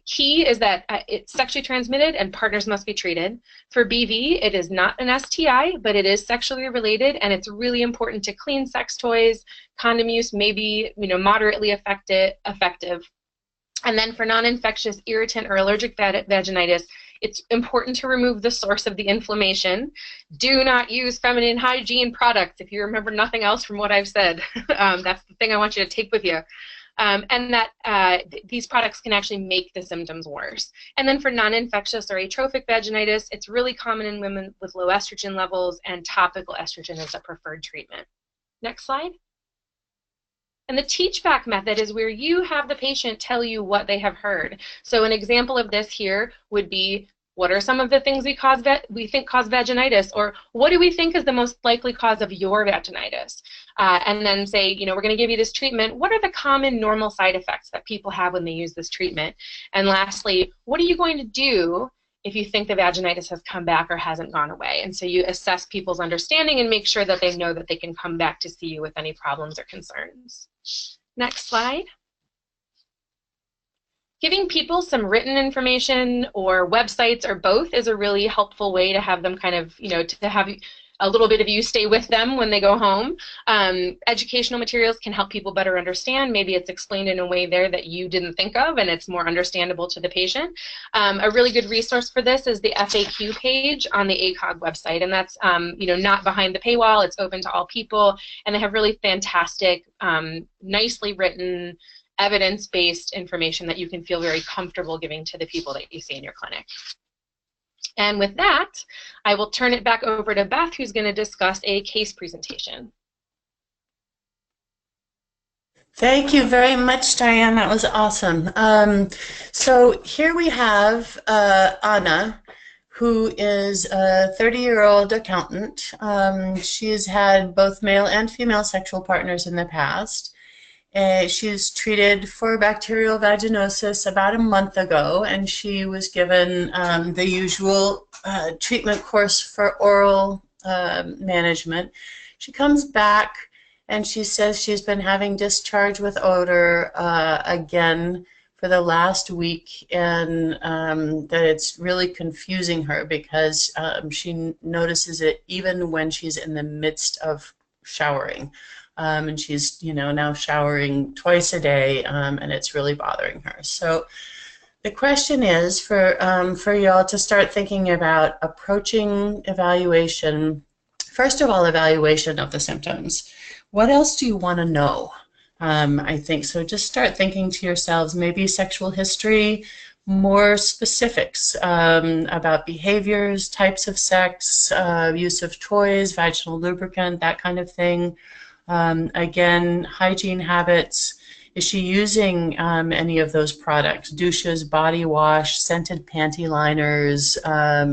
Speaker 3: key is that it's sexually transmitted and partners must be treated. For BV, it is not an STI, but it is sexually related, and it's really important to clean sex toys. Condom use may be, moderately effective. And then for non-infectious irritant or allergic vaginitis, it's important to remove the source of the inflammation. Do not use feminine hygiene products if you remember nothing else from what I've said. That's the thing I want you to take with you. And that these products can actually make the symptoms worse. And then for non-infectious or atrophic vaginitis, it's really common in women with low estrogen levels, and topical estrogen is a preferred treatment. Next slide. And the teach-back method is where you have the patient tell you what they have heard. So an example of this here would be, what are some of the things we think cause vaginitis? Or what do we think is the most likely cause of your vaginitis? And then say, we're going to give you this treatment. What are the common normal side effects that people have when they use this treatment? And lastly, what are you going to do if you think the vaginitis has come back or hasn't gone away? And so you assess people's understanding and make sure that they know that they can come back to see you with any problems or concerns. Next slide. Giving people some written information or websites or both is a really helpful way to have them kind of, to have a little bit of you stay with them when they go home. Educational materials can help people better understand. Maybe it's explained in a way there that you didn't think of and it's more understandable to the patient. A really good resource for this is the FAQ page on the ACOG website, and that's not behind the paywall. It's open to all people, and they have really fantastic, nicely written, evidence-based information that you can feel very comfortable giving to the people that you see in your clinic. And with that, I will turn it back over to Beth, who's going to discuss a case presentation.
Speaker 2: Thank you very much, Diane. That was awesome. So here we have Anna, who is a 30-year-old accountant. She has had both male and female sexual partners in the past. She was treated for bacterial vaginosis about a month ago, and she was given the usual treatment course for oral management. She comes back and she says she's been having discharge with odor again for the last week, and that it's really confusing her because she notices it even when she's in the midst of showering. And she's, now showering twice a day, and it's really bothering her. So the question is for y'all to start thinking about approaching evaluation. First of all, evaluation of the symptoms. What else do you want to know? I think so. Just start thinking to yourselves, maybe sexual history, more specifics about behaviors, types of sex, use of toys, vaginal lubricant, that kind of thing. Again, hygiene habits. Is she using any of those products? Douches, body wash, scented panty liners. A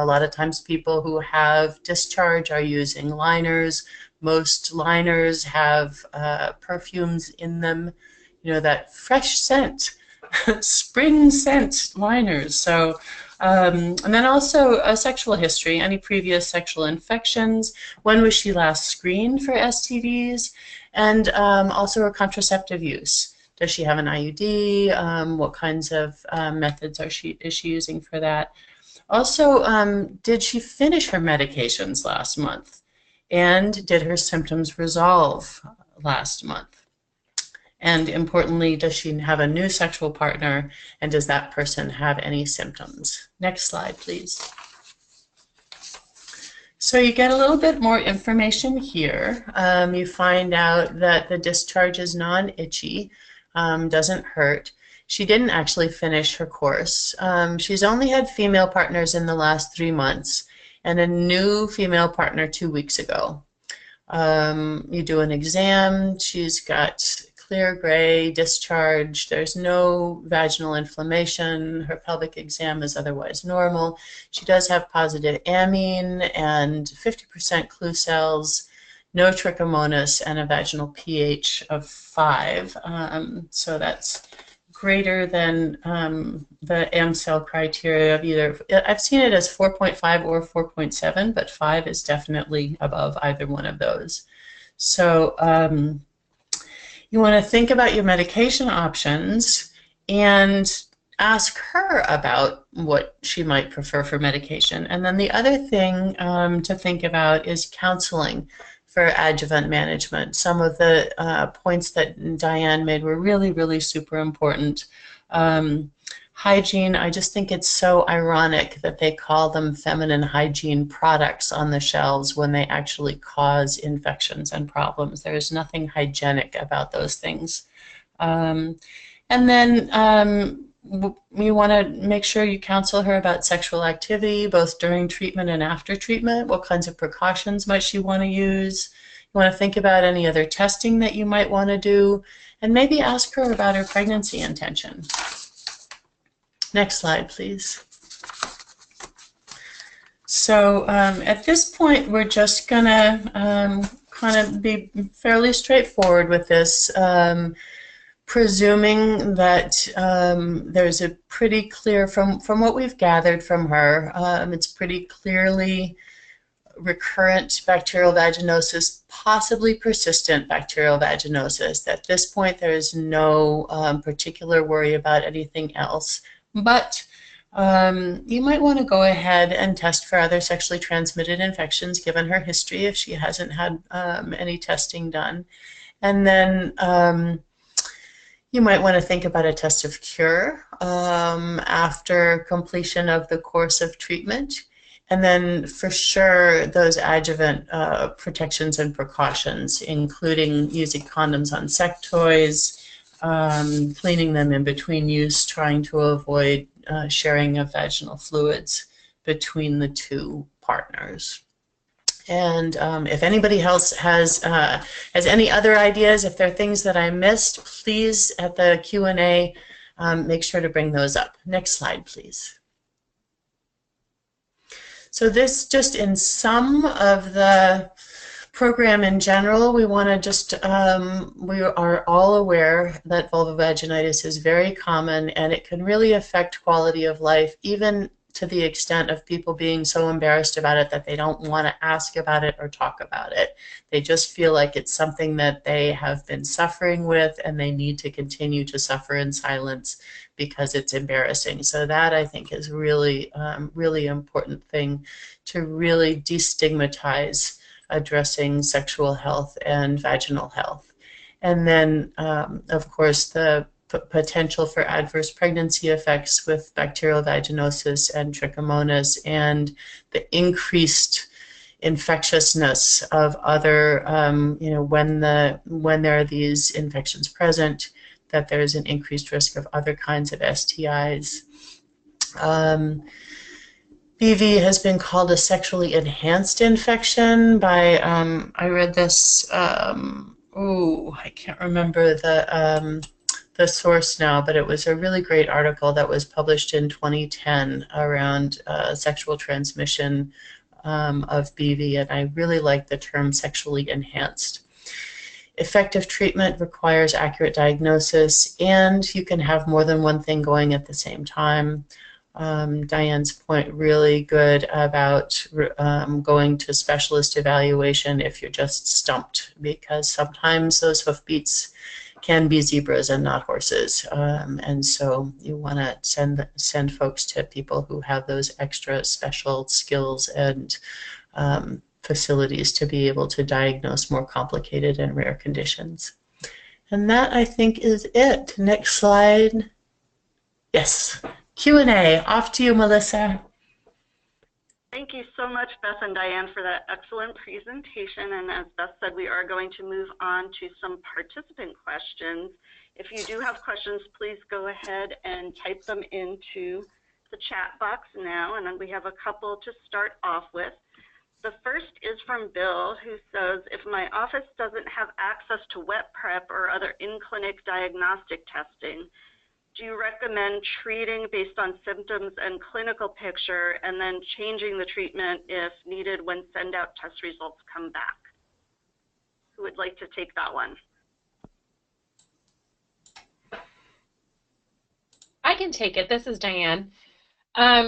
Speaker 2: lot of times people who have discharge are using liners. Most liners have perfumes in them, that fresh scent, spring scent liners. So, and then also a sexual history, any previous sexual infections, when was she last screened for STDs, and also her contraceptive use. Does she have an IUD? What kinds of methods is she using for that? Also, did she finish her medications last month? And did her symptoms resolve last month? And importantly, does she have a new sexual partner, and does that person have any symptoms? Next slide, please. So you get a little bit more information here. You find out that the discharge is non-itchy, doesn't hurt. She didn't actually finish her course. She's only had female partners in the last 3 months, and a new female partner 2 weeks ago. You do an exam. She's got clear gray discharge. There's no vaginal inflammation. Her pelvic exam is otherwise normal. She does have positive amine and 50% clue cells, no Trichomonas, and a vaginal pH of 5. So that's greater than the AMCEL criteria of either, I've seen it as 4.5 or 4.7, but 5 is definitely above either one of those. So you want to think about your medication options and ask her about what she might prefer for medication. And then the other thing to think about is counseling for adjuvant management. Some of the points that Diane made were really, really super important. Hygiene, I just think it's so ironic that they call them feminine hygiene products on the shelves when they actually cause infections and problems. There's nothing hygienic about those things. And then you want to make sure you counsel her about sexual activity, both during treatment and after treatment. What kinds of precautions might she want to use? You want to think about any other testing that you might want to do, and maybe ask her about her pregnancy intention. Next slide, please. So at this point, we're just going to kind of be fairly straightforward with this. Presuming that there's a pretty clear, from what we've gathered from her, it's pretty clearly recurrent bacterial vaginosis, possibly persistent bacterial vaginosis. At this point, there is no particular worry about anything else, but you might want to go ahead and test for other sexually transmitted infections, given her history, if she hasn't had any testing done. And then you might want to think about a test of cure after completion of the course of treatment. And then for sure, those adjuvant protections and precautions, including using condoms on sex toys, cleaning them in between use, trying to avoid sharing of vaginal fluids between the two partners. And if anybody else has any other ideas, if there are things that I missed, please at the Q&A make sure to bring those up. Next slide, please. So this just in some of the program in general, we want to just, we are all aware that vulvovaginitis is very common and it can really affect quality of life, even to the extent of people being so embarrassed about it that they don't want to ask about it or talk about it. They just feel like it's something that they have been suffering with and they need to continue to suffer in silence because it's embarrassing. So that, I think, is really, really important thing to really destigmatize addressing sexual health and vaginal health. And then, of course, the potential for adverse pregnancy effects with bacterial vaginosis and trichomonas, and the increased infectiousness of other, you know, when there are these infections present, that there's an increased risk of other kinds of STIs. BV has been called a sexually enhanced infection by, I read this, I can't remember the source now, but it was a really great article that was published in 2010 around sexual transmission of BV, and I really like the term sexually enhanced. Effective treatment requires accurate diagnosis, and you can have more than one thing going at the same time. Diane's point, really good about going to specialist evaluation if you're just stumped, because sometimes those hoofbeats can be zebras and not horses, and so you want to send folks to people who have those extra special skills and facilities to be able to diagnose more complicated and rare conditions. And that, I think, is it. Next slide. Yes. Q&A. Off to you, Melissa.
Speaker 1: Thank you so much, Beth and Diane, for that excellent presentation. And as Beth said, we are going to move on to some participant questions. If you do have questions, please go ahead and type them into the chat box now. And then we have a couple to start off with. The first is from Bill, who says, if my office doesn't have access to wet prep or other in-clinic diagnostic testing, do you recommend treating based on symptoms and clinical picture and then changing the treatment if needed when send-out test results come back? Who would like to take that one?
Speaker 3: I can take it. This is Diane.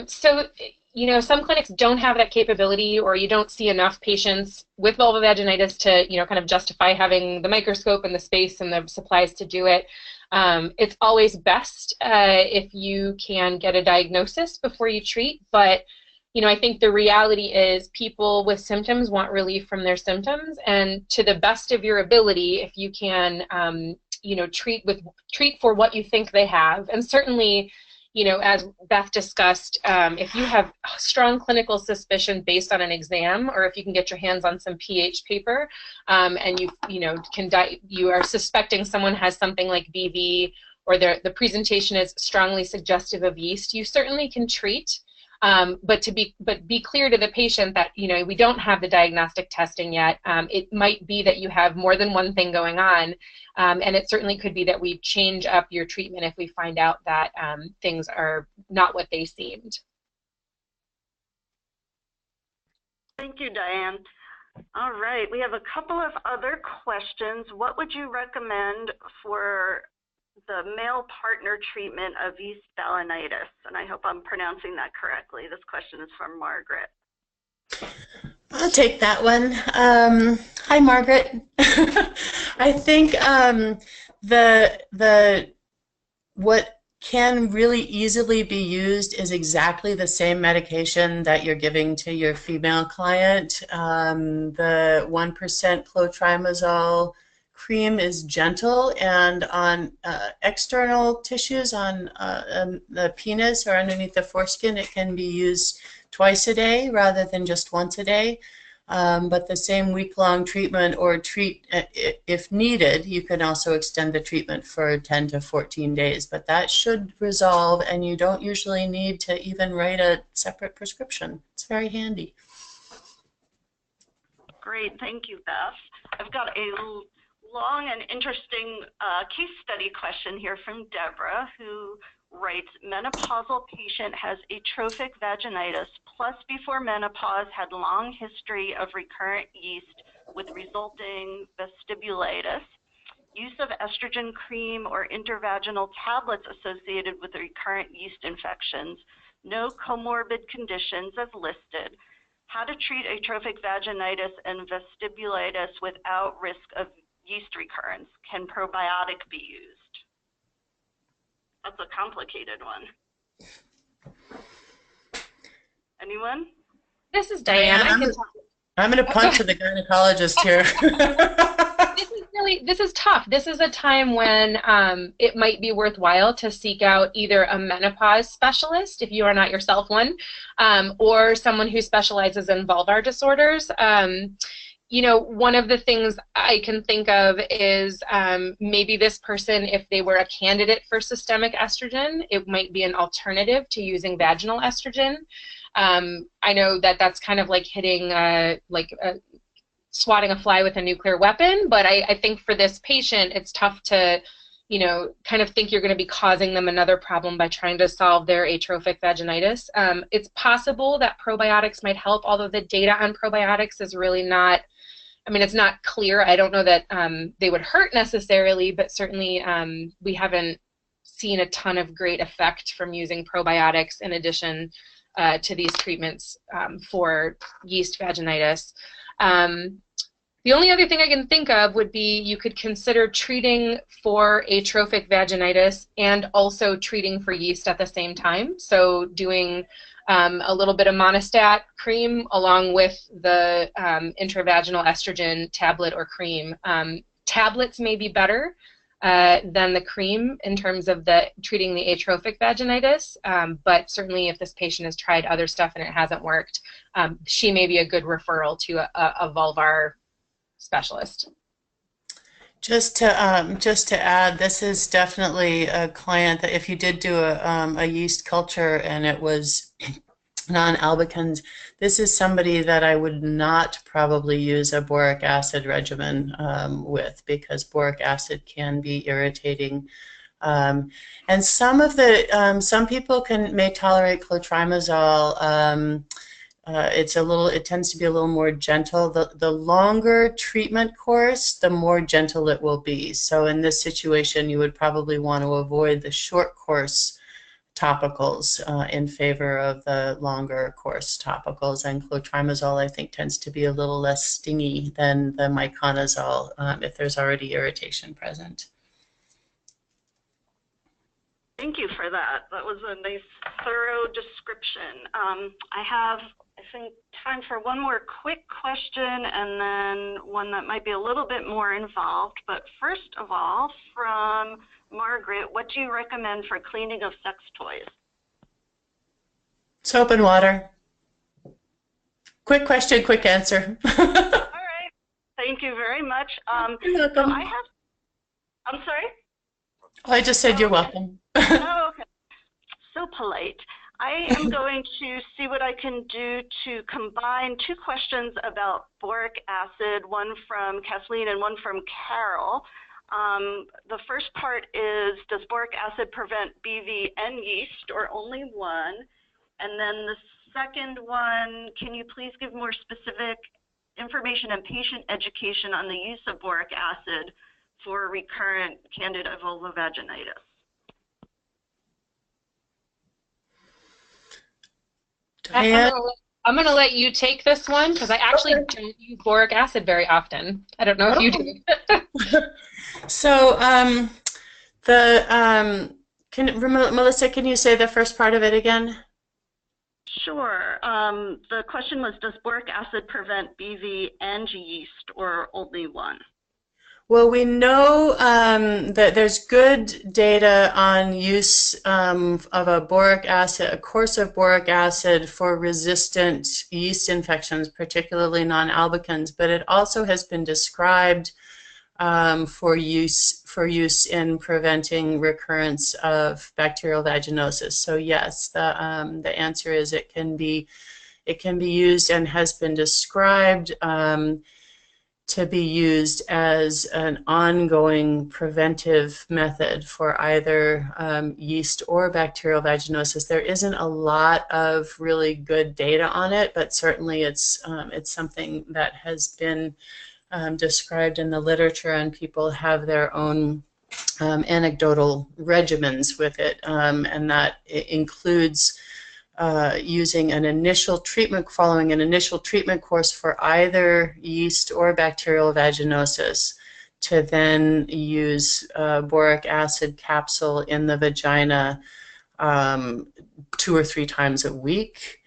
Speaker 3: So, you know, some clinics don't have that capability, or you don't see enough patients with vulvovaginitis to, you know, kind of justify having the microscope and the space and the supplies to do it. It's always best if you can get a diagnosis before you treat, but you know, I think the reality is people with symptoms want relief from their symptoms, and to the best of your ability, if you can, you know, treat for what you think they have, and certainly, you know, as Beth discussed, if you have strong clinical suspicion based on an exam, or if you can get your hands on some pH paper, and you are suspecting someone has something like BV, or the presentation is strongly suggestive of yeast, you certainly can treat. But be clear to the patient that, you know, we don't have the diagnostic testing yet. It might be that you have more than one thing going on, and it certainly could be that we change up your treatment if we find out that things are not what they seemed.
Speaker 1: Thank you, Diane. All right, we have a couple of other questions. What would you recommend for the male partner treatment of yeast balanitis? And I hope I'm pronouncing that correctly. This question is from Margaret.
Speaker 2: I'll take that one. Hi, Margaret. I think what can really easily be used is exactly the same medication that you're giving to your female client. The 1% clotrimazole cream is gentle, and on external tissues, on the penis or underneath the foreskin, it can be used twice a day rather than just once a day. But the same week-long treatment, or treat if needed, you can also extend the treatment for 10 to 14 days. But that should resolve, and you don't usually need to even write a separate prescription. It's very handy.
Speaker 1: Great, thank you, Beth. I've got a long and interesting case study question here from Deborah, who writes, menopausal patient has atrophic vaginitis, plus before menopause had long history of recurrent yeast with resulting vestibulitis, use of estrogen cream or intravaginal tablets associated with recurrent yeast infections, no comorbid conditions as listed, how to treat atrophic vaginitis and vestibulitis without risk of yeast recurrence, can probiotic be used? That's a complicated one. Anyone?
Speaker 3: This is Diane.
Speaker 2: I'm going to punt to the gynecologist here.
Speaker 3: This is tough. This is a time when it might be worthwhile to seek out either a menopause specialist, if you are not yourself one, or someone who specializes in vulvar disorders. You know, one of the things I can think of is maybe this person, if they were a candidate for systemic estrogen, it might be an alternative to using vaginal estrogen. I know that that's kind of like hitting, swatting a fly with a nuclear weapon, but I think for this patient, it's tough to, you know, kind of think you're going to be causing them another problem by trying to solve their atrophic vaginitis. It's possible that probiotics might help, although the data on probiotics is really not, I mean, it's not clear. I don't know that they would hurt necessarily, but certainly we haven't seen a ton of great effect from using probiotics in addition to these treatments for yeast vaginitis. The only other thing I can think of would be you could consider treating for atrophic vaginitis and also treating for yeast at the same time. So doing a little bit of monostat cream along with the intravaginal estrogen tablet or cream. Tablets may be better than the cream in terms of treating the atrophic vaginitis, but certainly if this patient has tried other stuff and it hasn't worked, she may be a good referral to a vulvar specialist.
Speaker 2: Just to add, this is definitely a client that if you did do a yeast culture and it was non-albicans, this is somebody that I would not probably use a boric acid regimen with, because boric acid can be irritating. And some people may tolerate clotrimazole. It tends to be a little more gentle. The longer treatment course, the more gentle it will be. So in this situation, you would probably want to avoid the short course topicals in favor of the longer course topicals. And clotrimazole, I think, tends to be a little less stingy than the miconazole if there's already irritation present.
Speaker 1: Thank you for that. That was a nice, thorough description. I have, I think, time for one more quick question and then one that might be a little bit more involved. But first of all, from Margaret, what do you recommend for cleaning of sex toys?
Speaker 2: Soap and water. Quick question, quick answer.
Speaker 1: All right. Thank you very much.
Speaker 2: You're welcome.
Speaker 1: So I'm sorry?
Speaker 2: Oh, I just said you're welcome.
Speaker 1: Oh, okay. So polite. I am going to see what I can do to combine two questions about boric acid, one from Kathleen and one from Carol. The first part is, does boric acid prevent BV and yeast, or only one? And then the second one, can you please give more specific information and patient education on the use of boric acid for recurrent candida vulvovaginitis?
Speaker 3: I'm going to let you take this one because I actually don't use boric acid very often. I don't know if you do.
Speaker 2: So Melissa, can you say the first part of it again?
Speaker 1: Sure. The question was, does boric acid prevent BV and yeast, or only one?
Speaker 2: Well, we know that there's good data on use of a course of boric acid for resistant yeast infections, particularly non-albicans, but it also has been described for use in preventing recurrence of bacterial vaginosis. So yes, the answer is it can be used and has been described to be used as an ongoing preventive method for either yeast or bacterial vaginosis. There isn't a lot of really good data on it, but certainly it's something that has been described in the literature, and people have their own anecdotal regimens with it, and that includes using an initial treatment, following an initial treatment course for either yeast or bacterial vaginosis, to then use boric acid capsule in the vagina 2 or 3 times a week,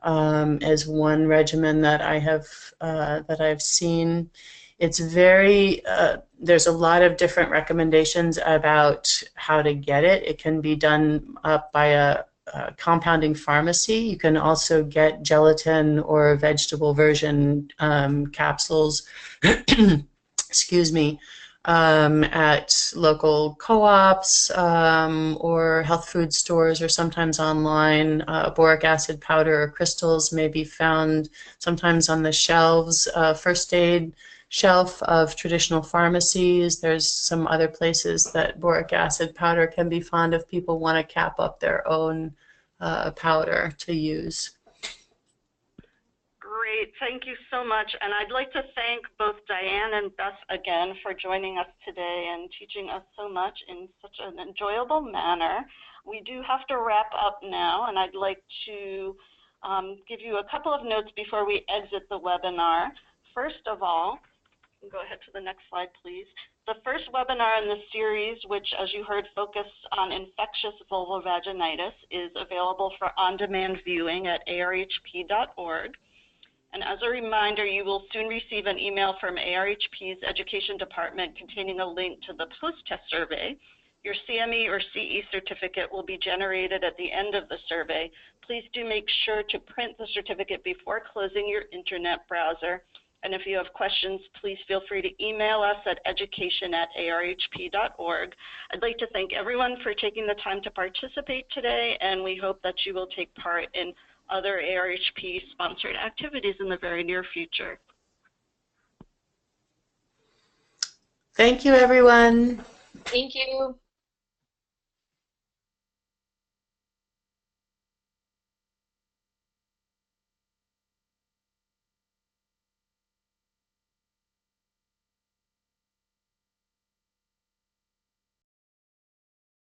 Speaker 2: as one regimen that I've seen. It's very there's a lot of different recommendations about how to get it. It can be done by a compounding pharmacy. You can also get gelatin or vegetable version capsules excuse me, at local co-ops or health food stores, or sometimes online. Boric acid powder or crystals may be found sometimes on the shelves, first aid shelf of traditional pharmacies. There's some other places that boric acid powder can be found if people want to cap up their own powder to use.
Speaker 1: Great, thank you so much. And I'd like to thank both Diane and Beth again for joining us today and teaching us so much in such an enjoyable manner. We do have to wrap up now, and I'd like to give you a couple of notes before we exit the webinar. First of all, go ahead to the next slide, please. The first webinar in the series, which, as you heard, focused on infectious vulvovaginitis, is available for on-demand viewing at arhp.org. And as a reminder, you will soon receive an email from ARHP's Education Department containing a link to the post-test survey. Your CME or CE certificate will be generated at the end of the survey. Please do make sure to print the certificate before closing your internet browser. And if you have questions, please feel free to email us at education@arhp.org. I'd like to thank everyone for taking the time to participate today, and we hope that you will take part in other ARHP-sponsored activities in the very near future.
Speaker 2: Thank you, everyone.
Speaker 3: Thank you.